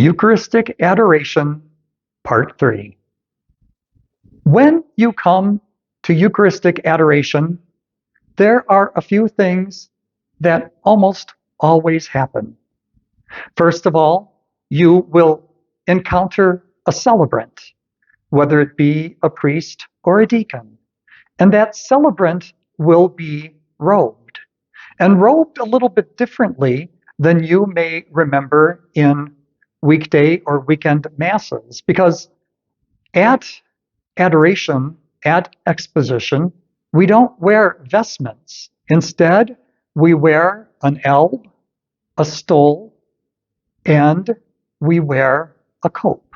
Eucharistic Adoration, Part 3. When you come to Eucharistic Adoration, there are a few things that almost always happen. First of all, you will encounter a celebrant, whether it be a priest or a deacon, and that celebrant will be robed, and robed a little bit differently than you may remember in weekday or weekend masses, because at adoration, at exposition, we don't wear vestments. Instead, we wear an alb, a stole, and we wear a cope.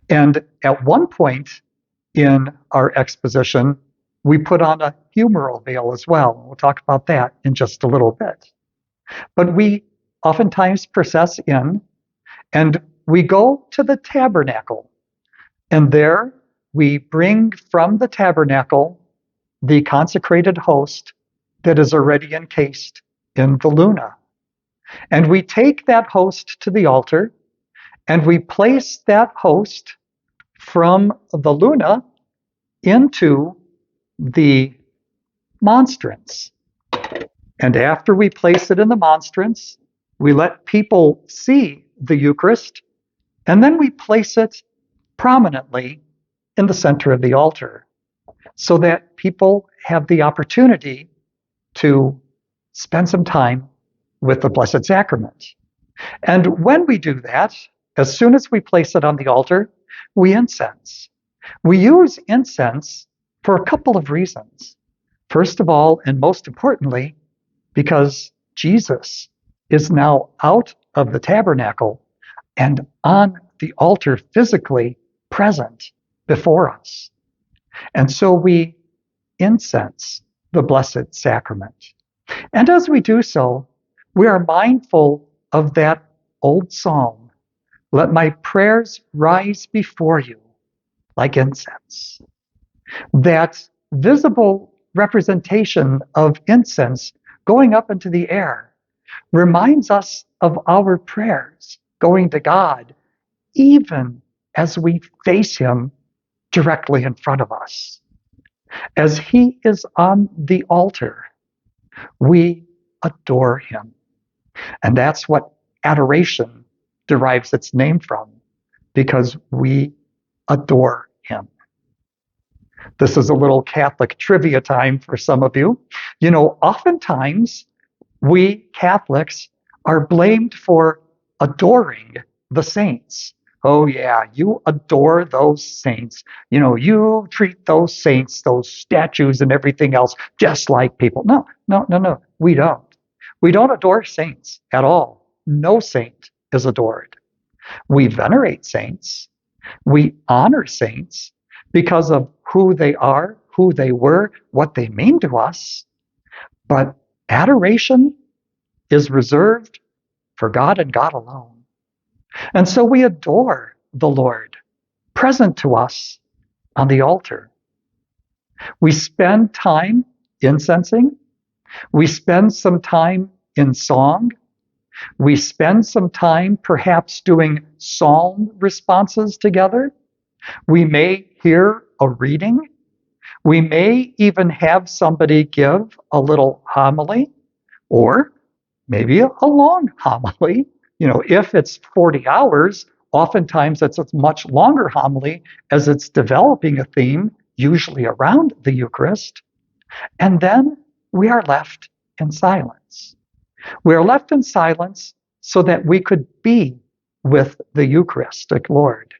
And at one point in our exposition, we put on a humeral veil as well. We'll talk about that in just a little bit. But we oftentimes process in, and we go to the tabernacle. And there we bring from the tabernacle the consecrated host that is already encased in the luna. And we take that host to the altar, and we place that host from the luna into the monstrance. And after we place it in the monstrance, we let people see the Eucharist, and then we place it prominently in the center of the altar so that people have the opportunity to spend some time with the Blessed Sacrament. And when we do that, as soon as we place it on the altar, we incense. We use incense for a couple of reasons. First of all, and most importantly, because Jesus is now out of the tabernacle and on the altar physically present before us. And so we incense the Blessed Sacrament. And as we do so, we are mindful of that old psalm, "Let my prayers rise before you like incense." That visible representation of incense going up into the air reminds us of our prayers going to God, even as we face Him directly in front of us. As He is on the altar, we adore Him. And that's what adoration derives its name from, because we adore Him. This is a little Catholic trivia time for some of you. You know, oftentimes we Catholics are blamed for adoring the saints. Oh yeah, you adore those saints. You know, you treat those saints, those statues and everything else just like people. No, we don't. We don't adore saints at all. No saint is adored. We venerate saints. We honor saints because of who they are, who they were, what they mean to us. But adoration is reserved for God and God alone. And so we adore the Lord, present to us on the altar. We spend time incensing. We spend some time in song. We spend some time perhaps doing psalm responses together. We may hear a reading. We may even have somebody give a little homily, or maybe a long homily. You know, if it's 40 hours, oftentimes it's a much longer homily as it's developing a theme, usually around the Eucharist. And then we are left in silence. We are left in silence so that we could be with the Eucharistic Lord.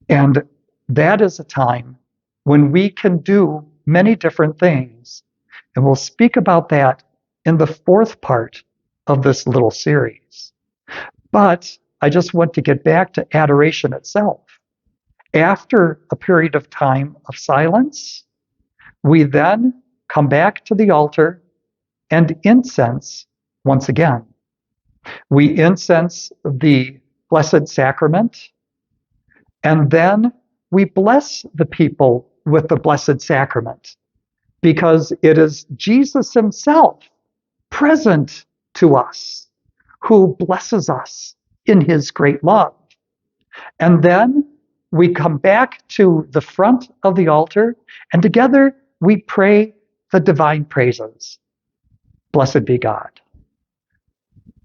And that is a time when we can do many different things. And we'll speak about that in the fourth part of this little series. But I just want to get back to adoration itself. After a period of time of silence, we then come back to the altar and incense once again. We incense the Blessed Sacrament, and then we bless the people with the Blessed Sacrament, because it is Jesus Himself present to us who blesses us in his great love. And then we come back to the front of the altar, and together we pray the divine praises. Blessed be God.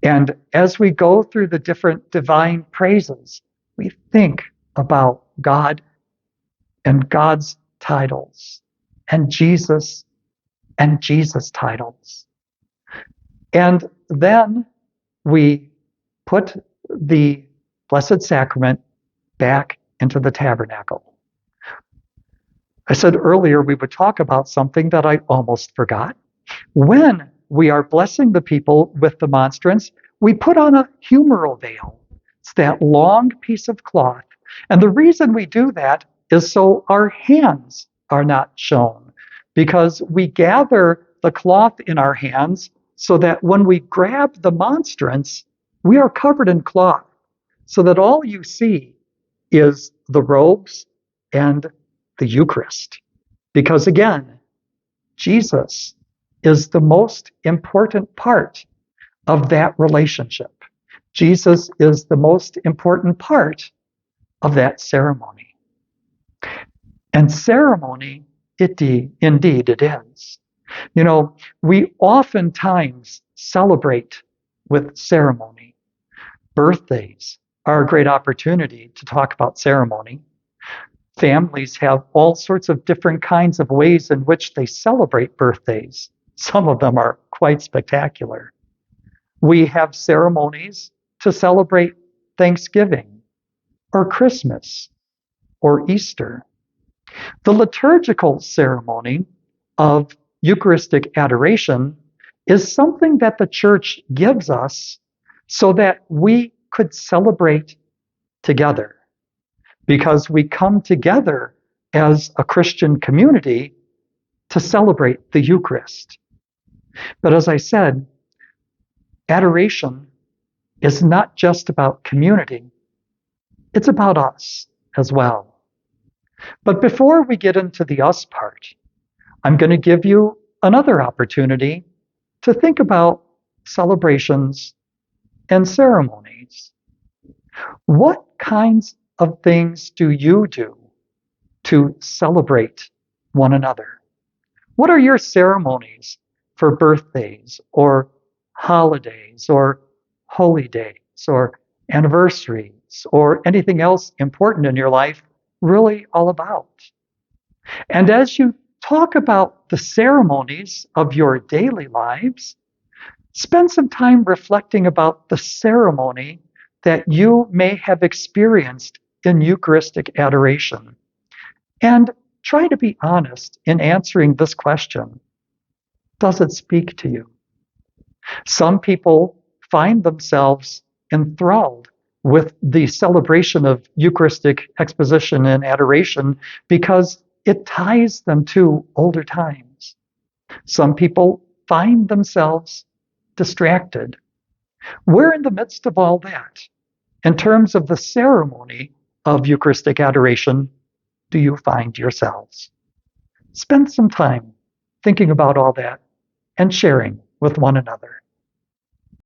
And as we go through the different divine praises, we think about God and God's titles, and Jesus titles. And then we put the Blessed Sacrament back into the tabernacle. I said earlier we would talk about something that I almost forgot. When we are blessing the people with the monstrance, we put on a humeral veil. It's that long piece of cloth. And the reason we do that is so our hands are not shown, because we gather the cloth in our hands so that when we grab the monstrance, we are covered in cloth, so that all you see is the robes and the Eucharist. Because again, Jesus is the most important part of that relationship. Jesus is the most important part of that ceremony. And ceremony, indeed it is. You know, we oftentimes celebrate with ceremony. Birthdays are a great opportunity to talk about ceremony. Families have all sorts of different kinds of ways in which they celebrate birthdays. Some of them are quite spectacular. We have ceremonies to celebrate Thanksgiving or Christmas or Easter. The liturgical ceremony of Eucharistic Adoration is something that the Church gives us so that we could celebrate together, because we come together as a Christian community to celebrate the Eucharist. But as I said, adoration is not just about community, it's about us as well. But before we get into the us part, I'm going to give you another opportunity to think about celebrations and ceremonies. What kinds of things do you do to celebrate one another? What are your ceremonies for birthdays or holidays or holy days or anniversaries or anything else important in your life really all about? And as you talk about the ceremonies of your daily lives, spend some time reflecting about the ceremony that you may have experienced in Eucharistic adoration. And try to be honest in answering this question. Does it speak to you? Some people find themselves enthralled with the celebration of Eucharistic Exposition and Adoration because it ties them to older times. Some people find themselves distracted. Where in the midst of all that, in terms of the ceremony of Eucharistic Adoration, do you find yourselves? Spend some time thinking about all that and sharing with one another.